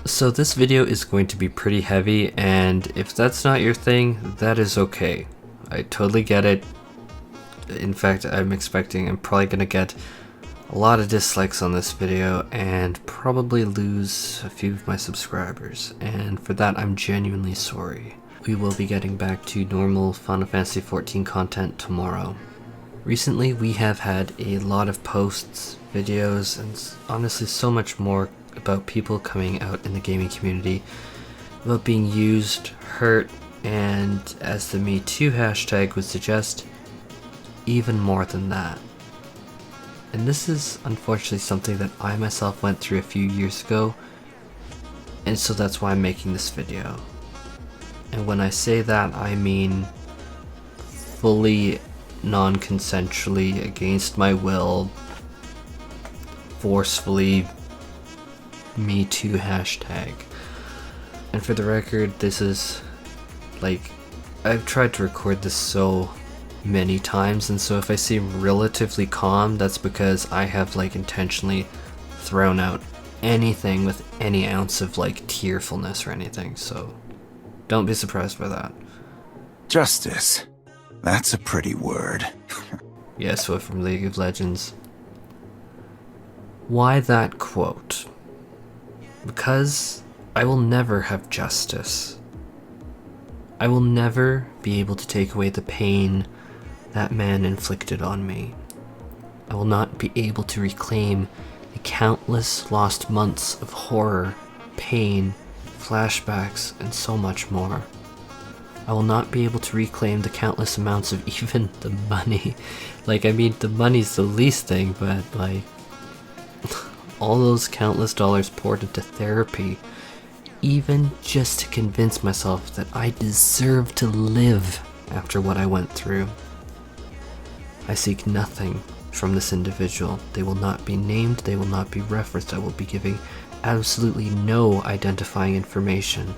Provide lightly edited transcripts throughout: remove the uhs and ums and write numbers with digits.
So this video is going to be pretty heavy, and if that's not your thing, that is okay. I totally get it. In fact, I'm probably gonna get a lot of dislikes on this video and probably lose a few of my subscribers, and for that I'm genuinely sorry. We will be getting back to normal Final Fantasy XIV content tomorrow. Recently we have had a lot of posts, videos, and honestly so much more about people coming out in the gaming community, about being used, hurt, and as the metoo hashtag would suggest, even more than that. And this is unfortunately something that I myself went through a few years ago, and so that's why I'm making this video. And when I say that, I mean fully non-consensually, against my will, forcefully metoo hashtag. And for the record, this is like, I've tried to record this so many times, and so if I seem relatively calm, that's because I have like intentionally thrown out anything with any ounce of like tearfulness or anything, so don't be surprised by that. Justice. That's a pretty word. Yasuo from League of Legends. Why that quote? Because I will never have justice. I will never be able to take away the pain that man inflicted on me. I will not be able to reclaim the countless lost months of horror, pain, flashbacks, and so much more. I will not be able to reclaim the countless amounts of even the money. Like, I mean, the money's the least thing, but like, all those countless dollars poured into therapy, even just to convince myself that I deserve to live after what I went through. I seek nothing from this individual. They will not be named, they will not be referenced. I will be giving absolutely no identifying information.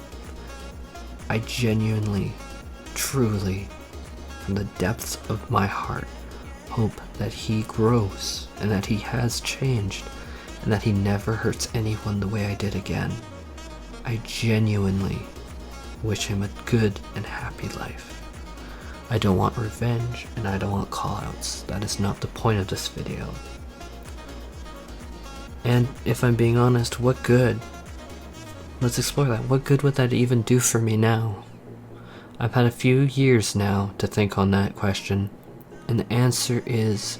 I genuinely, truly, from the depths of my heart, hope that he grows and that he has changed and that he never hurts anyone the way I did again. I genuinely wish him a good and happy life. I don't want revenge and I don't want callouts. That is not the point of this video. And if I'm being honest, what good? Let's explore that. What good would that even do for me now? I've had a few years now to think on that question, and the answer is,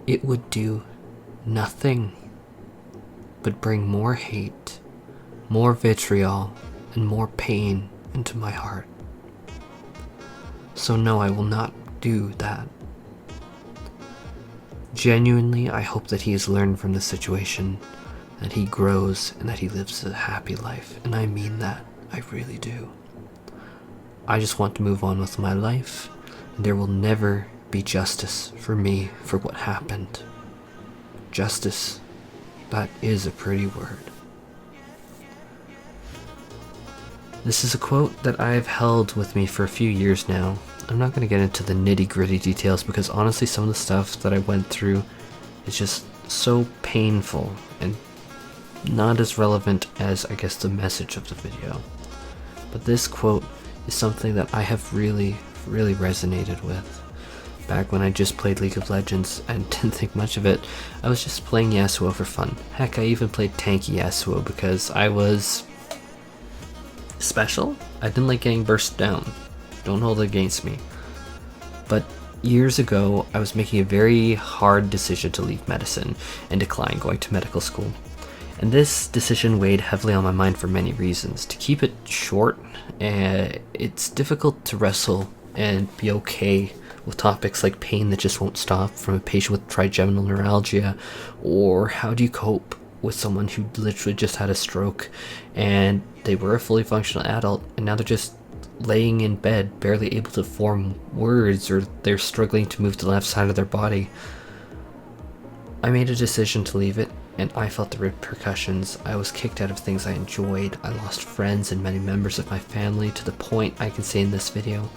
it would do nothing but bring more hate, more vitriol, and more pain into my heart. So no, I will not do that. Genuinely, I hope that he has learned from this situation, that he grows, and that he lives a happy life, and I mean that, I really do. I just want to move on with my life, and there will never be justice for me for what happened. Justice, that is a pretty word. This is a quote that I've held with me for a few years now. I'm not going to get into the nitty-gritty details because honestly some of the stuff that I went through is just so painful and not as relevant as I guess the message of the video. But this quote is something that I have really resonated with. Back when I just played League of Legends and didn't think much of it, I was just playing Yasuo for fun. Heck, I even played tanky Yasuo because I was special. I didn't like getting burst down. Don't hold it against me. But years ago, I was making a very hard decision to leave medicine and decline going to medical school. And this decision weighed heavily on my mind for many reasons. To keep it short, it's difficult to wrestle and be okay with topics like pain that just won't stop from a patient with trigeminal neuralgia, or how do you cope with someone who literally just had a stroke and they were a fully functional adult and now they're just laying in bed, barely able to form words, or they're struggling to move the left side of their body. I made a decision to leave it, and I felt the repercussions. I was kicked out of things I enjoyed. I lost friends and many members of my family, to the point I can say in this video,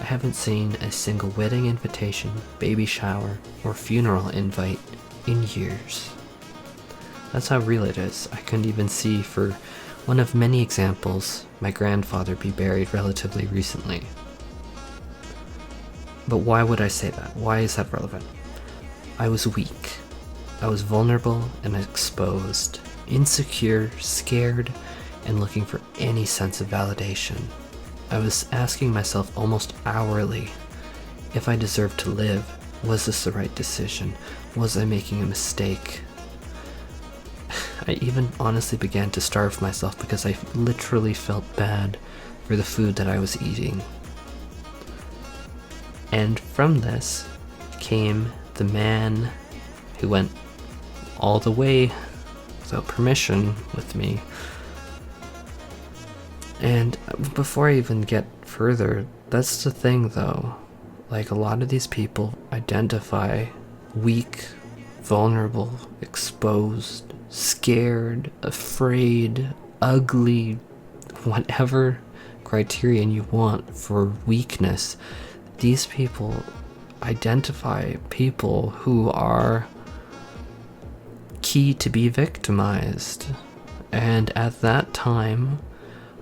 I haven't seen a single wedding invitation, baby shower, or funeral invite in years. That's how real it is. I couldn't even see for one of many examples, my grandfather be buried relatively recently. But why would I say that? Why is that relevant? I was weak. I was vulnerable and exposed, insecure, scared, and looking for any sense of validation. I was asking myself almost hourly if I deserved to live. Was this the right decision? Was I making a mistake? I even honestly began to starve myself because I literally felt bad for the food that I was eating. And from this came the man who went all the way without permission with me. And before I even get further, that's the thing though. Like, a lot of these people identify weak, vulnerable, exposed, scared, afraid, ugly, whatever criterion you want for weakness. These people identify people who are key to be victimized. And at that time,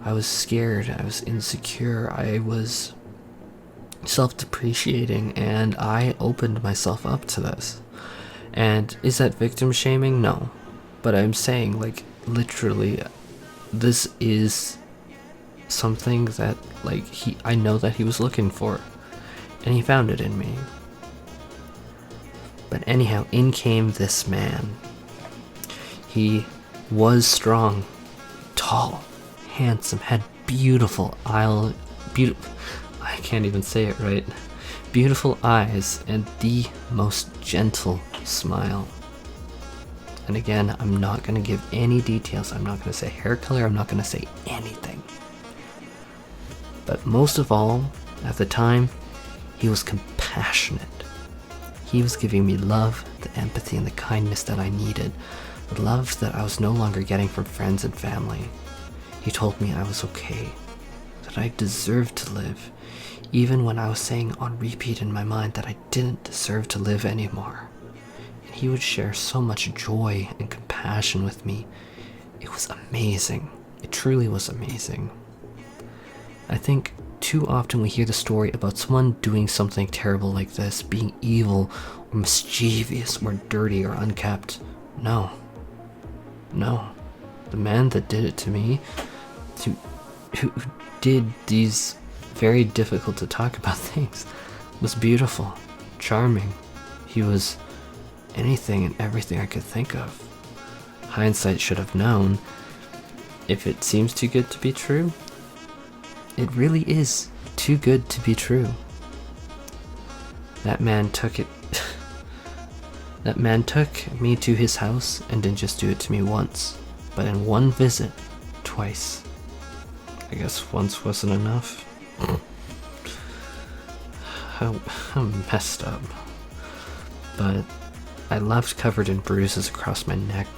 I was scared, I was insecure, I was self-depreciating, and I opened myself up to this. And is that victim shaming? No. But I'm saying, like, literally, this is something that, like, I know that he was looking for, and he found it in me. But anyhow, in came this man. He was strong, tall, handsome, had beautiful I can't even say it right. Beautiful eyes and the most gentle smile. And again, I'm not going to give any details. I'm not going to say hair color. I'm not going to say anything. But most of all, at the time, he was compassionate. He was giving me love, the empathy, and the kindness that I needed. The love that I was no longer getting from friends and family. He told me I was okay, that I deserved to live, even when I was saying on repeat in my mind that I didn't deserve to live anymore. And he would share so much joy and compassion with me. It was amazing. It truly was amazing. I think too often we hear the story about someone doing something terrible like this, being evil or mischievous or dirty or unkept. No. The man that did it to me, who did these very difficult to talk about things, was beautiful, charming. He was anything and everything I could think of. Hindsight should have known. If it seems too good to be true, it really is too good to be true. That man took me to his house and didn't just do it to me once, but in one visit, twice. I guess once wasn't enough. How messed up. But I left covered in bruises across my neck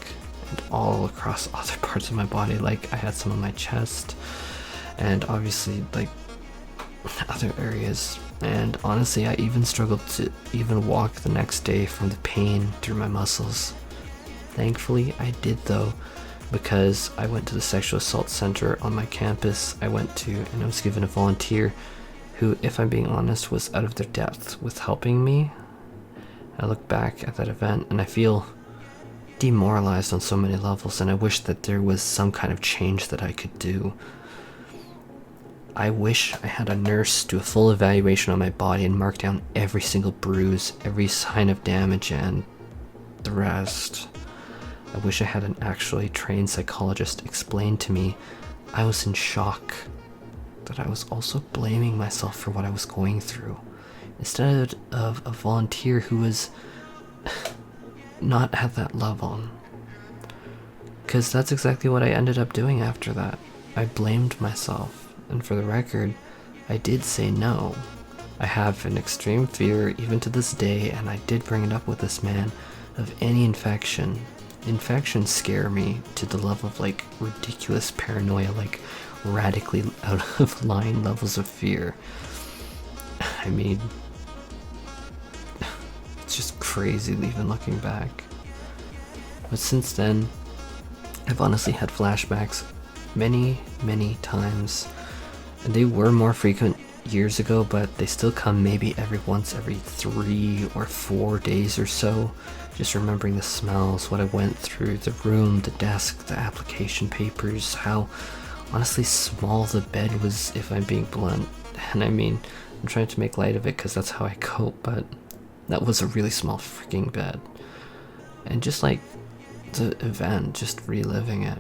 and all across other parts of my body. Like, I had some on my chest and obviously like other areas. And honestly, I even struggled to even walk the next day from the pain through my muscles. Thankfully, I did though, because I went to the sexual assault center on my campus. I went to, and I was given a volunteer who, if I'm being honest, was out of their depth with helping me. I look back at that event and I feel demoralized on so many levels, and I wish that there was some kind of change that I could do. I wish I had a nurse do a full evaluation on my body and mark down every single bruise, every sign of damage, and the rest. I wish I had an actually trained psychologist explain to me. I was in shock that I was also blaming myself for what I was going through, instead of a volunteer who was not at that level. Because that's exactly what I ended up doing after that. I blamed myself. And for the record, I did say no. I have an extreme fear, even to this day, and I did bring it up with this man, of any infection. Infections scare me to the level of like ridiculous paranoia, like radically out of line levels of fear. I mean, it's just crazy even looking back. But since then, I've honestly had flashbacks many times. And they were more frequent years ago, but they still come maybe every 3 or 4 days or so. Just remembering the smells, what I went through, the room, the desk, the application papers, how honestly small the bed was, if I'm being blunt. And I mean, I'm trying to make light of it because that's how I cope, but that was a really small freaking bed. And just like the event, just reliving it.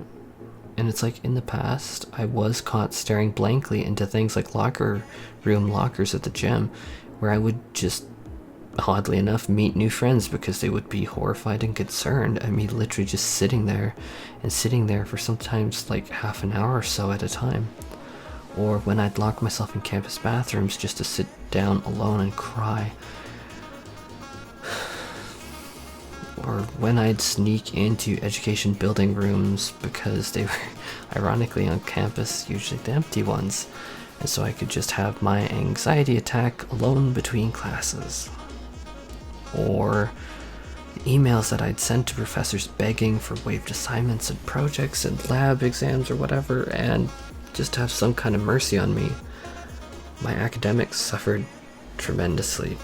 And it's like in the past, I was caught staring blankly into things like locker room lockers at the gym, where I would just, oddly enough, meet new friends because they would be horrified and concerned at me literally just sitting there for sometimes like half an hour or so at a time. Or when I'd lock myself in campus bathrooms just to sit down alone and cry. Or when I'd sneak into education building rooms because they were ironically on campus, usually the empty ones, and so I could just have my anxiety attack alone between classes. Or the emails that I'd sent to professors begging for waived assignments and projects and lab exams or whatever, and just have some kind of mercy on me. My academics suffered tremendously.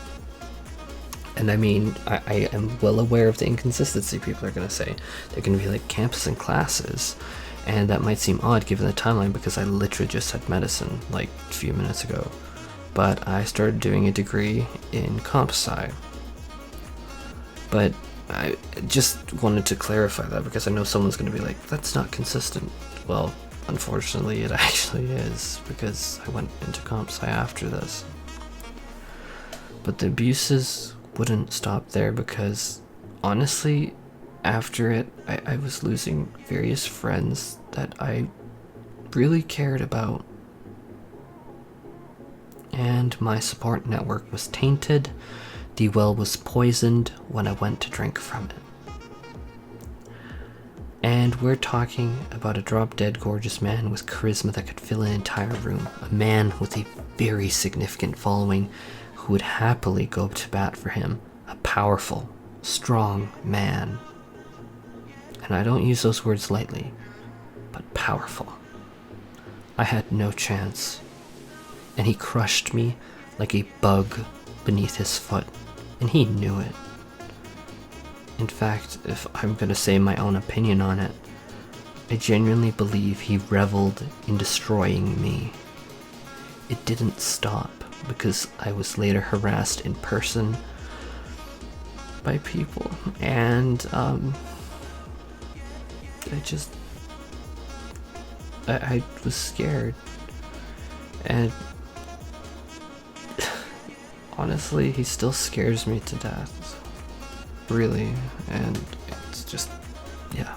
And I mean, I am well aware of the inconsistency people are going to say. They're going to be like campus and classes. And that might seem odd given the timeline because I literally just had medicine like a few minutes ago. But I started doing a degree in comp sci. But I just wanted to clarify that because I know someone's going to be like, that's not consistent. Well, unfortunately it actually is, because I went into comp sci after this. But the abuses wouldn't stop there because honestly, after it, I was losing various friends that I really cared about. And my support network was tainted. The well was poisoned when I went to drink from it. And we're talking about a drop-dead gorgeous man with charisma that could fill an entire room. A man with a very significant following who would happily go to bat for him. A powerful, strong man. And I don't use those words lightly, but powerful. I had no chance. And he crushed me like a bug beneath his foot. And he knew it. In fact, if I'm going to say my own opinion on it, I genuinely believe he reveled in destroying me. It didn't stop because I was later harassed in person by people, and I was scared, and honestly, he still scares me to death, really, and it's just, yeah.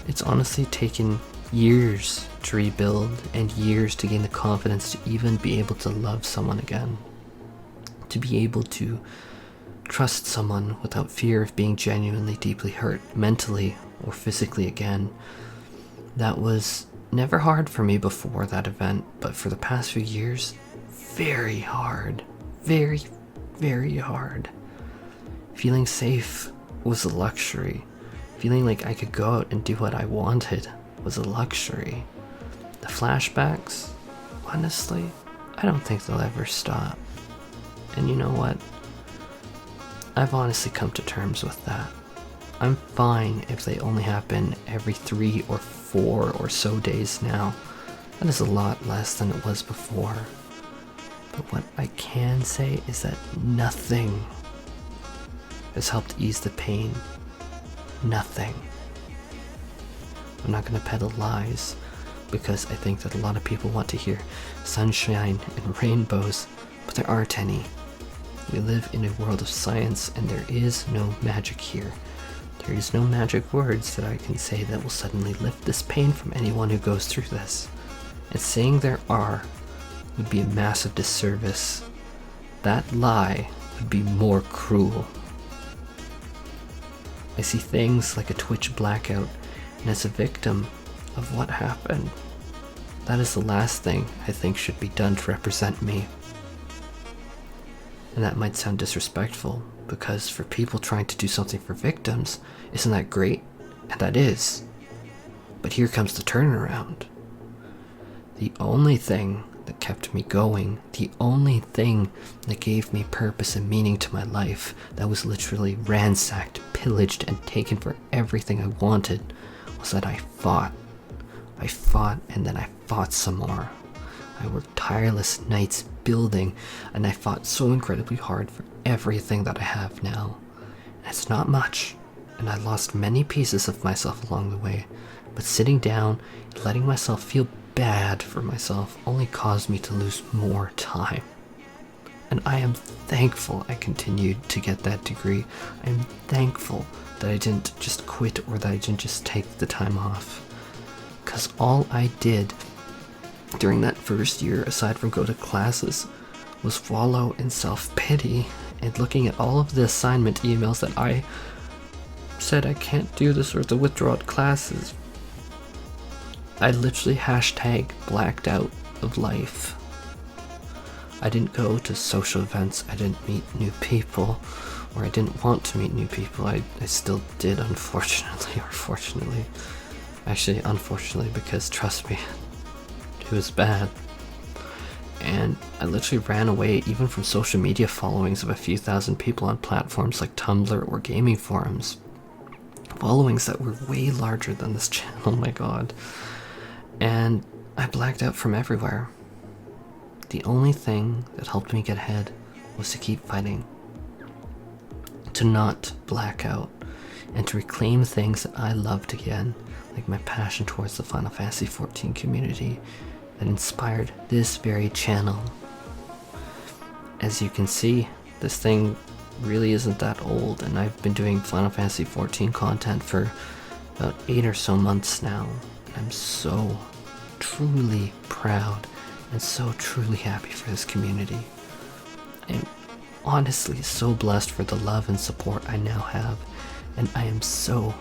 It's honestly taken years to rebuild and years to gain the confidence to even be able to love someone again. To be able to trust someone without fear of being genuinely deeply hurt, mentally or physically again. That was never hard for me before that event, but for the past few years, very hard. Very, very hard. Feeling safe was a luxury. Feeling like I could go out and do what I wanted was a luxury. The flashbacks, honestly, I don't think they'll ever stop. And you know what? I've honestly come to terms with that. I'm fine if they only happen every 3 or 4 or so days now. That is a lot less than it was before. But what I can say is that nothing has helped ease the pain. Nothing. I'm not going to peddle lies, because I think that a lot of people want to hear sunshine and rainbows, but there aren't any. We live in a world of science, and there is no magic here. There is no magic words that I can say that will suddenly lift this pain from anyone who goes through this. And saying there are would be a massive disservice. That lie would be more cruel. I see things like a Twitch blackout, and as a victim of what happened, that is the last thing I think should be done to represent me. And that might sound disrespectful, because for people trying to do something for victims, isn't that great? And that is. But here comes the turnaround. The only thing that kept me going, the only thing that gave me purpose and meaning to my life, that was literally ransacked, pillaged, and taken for everything I wanted, was that I fought. I fought, and then I fought some more. I worked tireless nights building, and I fought so incredibly hard for everything that I have now. And it's not much, and I lost many pieces of myself along the way, but sitting down and letting myself feel bad for myself only caused me to lose more time. And I am thankful I continued to get that degree. I am thankful that I didn't just quit or that I didn't just take the time off. Because all I did during that first year, aside from go to classes, was wallow in self-pity and looking at all of the assignment emails that I said I can't do this or to withdraw at classes. I literally hashtag blacked out of life. I didn't go to social events, I didn't meet new people, or I didn't want to meet new people. I still did, unfortunately, or fortunately. Actually, unfortunately, because trust me, it was bad. And I literally ran away even from social media followings of a few thousand people on platforms like Tumblr or gaming forums. Followings that were way larger than this channel, oh my god. And I blacked out from everywhere. The only thing that helped me get ahead was to keep fighting. To not black out, and to reclaim things that I loved again, like my passion towards the Final Fantasy XIV community that inspired this very channel. As you can see, this thing really isn't that old, and I've been doing Final Fantasy XIV content for about 8 or so months now. I'm so truly proud and so truly happy for this community. I'm honestly so blessed for the love and support I now have, and I am so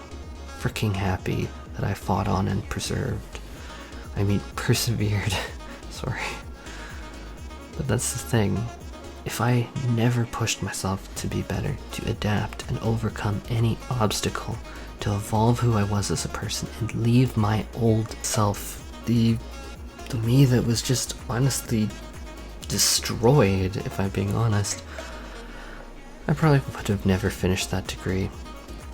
freaking happy that I fought on and persevered. Sorry. But that's the thing. If I never pushed myself to be better, to adapt and overcome any obstacle, to evolve who I was as a person and leave my old self, the me that was just honestly destroyed, if I'm being honest, I probably would have never finished that degree.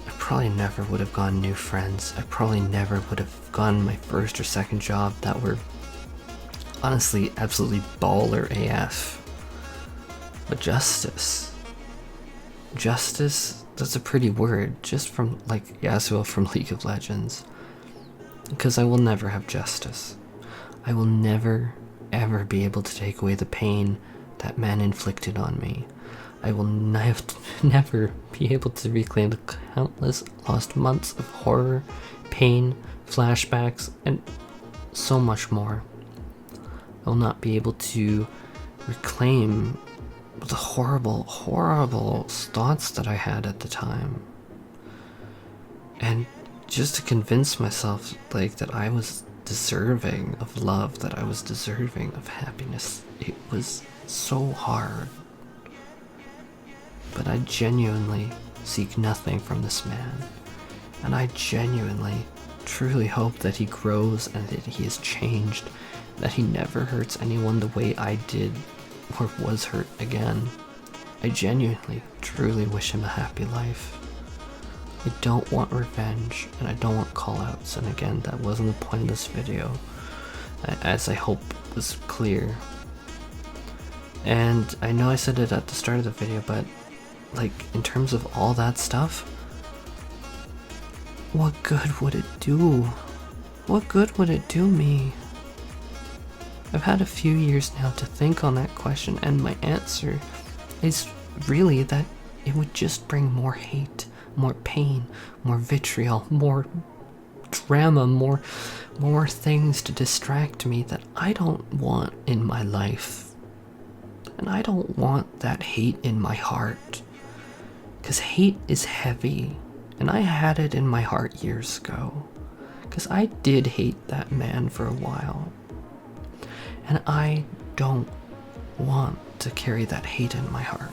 I probably never would have gotten new friends. I probably never would have gotten my first or second job that were honestly absolutely baller AF. But justice, that's a pretty word, just from like Yasuo from League of Legends. Because I will never have justice. I will never, ever be able to take away the pain that man inflicted on me. I will never be able to reclaim the countless lost months of horror, pain, flashbacks, and so much more. I will not be able to reclaim the horrible, horrible thoughts that I had at the time. And just to convince myself, like, that I was deserving of love, that I was deserving of happiness, it was so hard. But I genuinely seek nothing from this man, and I genuinely, truly hope that he grows and that he has changed, that he never hurts anyone the way I did or was hurt again. I genuinely, truly wish him a happy life. I don't want revenge, and I don't want callouts, and again, that wasn't the point of this video, as I hope was clear. And I know I said it at the start of the video, but like, in terms of all that stuff, what good would it do? What good would it do me? I've had a few years now to think on that question, and my answer is really that it would just bring more hate, more pain, more vitriol, more drama, more things to distract me that I don't want in my life. And I don't want that hate in my heart. Because hate is heavy, and I had it in my heart years ago. Because I did hate that man for a while. And I don't want to carry that hate in my heart.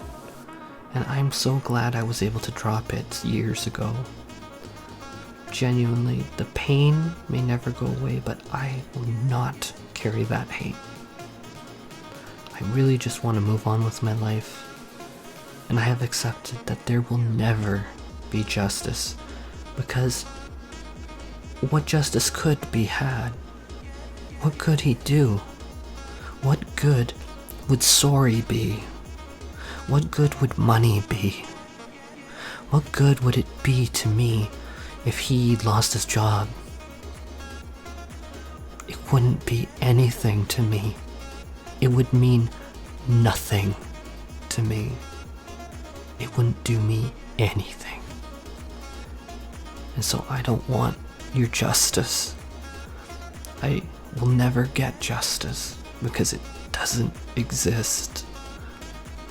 And I'm so glad I was able to drop it years ago. genuinely, the pain may never go away, but I will not carry that hate. I really just want to move on with my life, and I have accepted that there will never be justice, because what justice could be had? What could he do? What good would sorry be? What good would money be? What good would it be to me if he lost his job? It wouldn't be anything to me. It would mean nothing to me. It wouldn't do me anything. And so I don't want your justice. I will never get justice because it doesn't exist.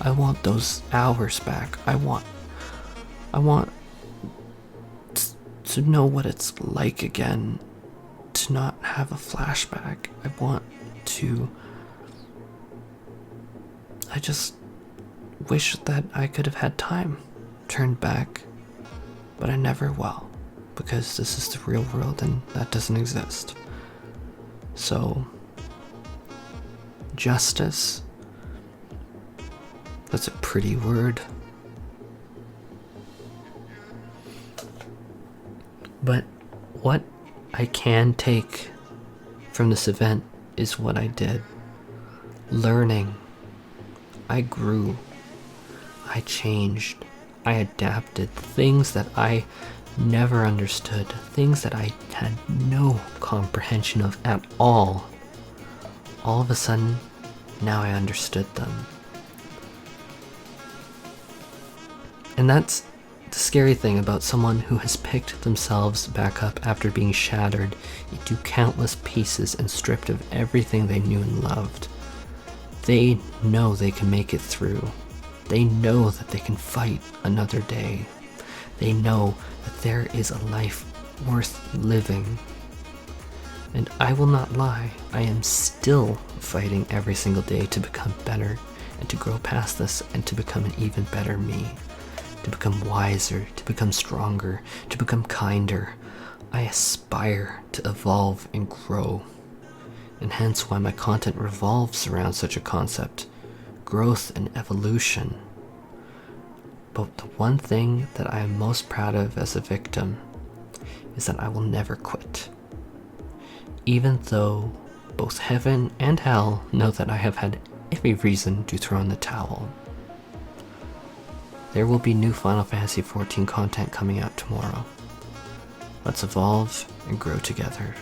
I want those hours back. I want to know what it's like again, to not have a flashback. I just wish that I could have had time turned back, but I never will, because this is the real world and that doesn't exist. So, justice, that's a pretty word. But what I can take from this event is what I did. Learning. I grew. I changed. I adapted. Things that I never understood. Things that I had no comprehension of at all. All of a sudden, now I understood them. And that's the scary thing about someone who has picked themselves back up after being shattered into countless pieces and stripped of everything they knew and loved. They know they can make it through. They know that they can fight another day. They know that there is a life worth living. And I will not lie, I am still fighting every single day to become better and to grow past this and to become an even better me. To become wiser, to become stronger, to become kinder. I aspire to evolve and grow. And hence why my content revolves around such a concept, growth and evolution. But the one thing that I am most proud of as a victim is that I will never quit. Even though both heaven and hell know that I have had every reason to throw in the towel. There will be new Final Fantasy XIV content coming out tomorrow. Let's evolve and grow together.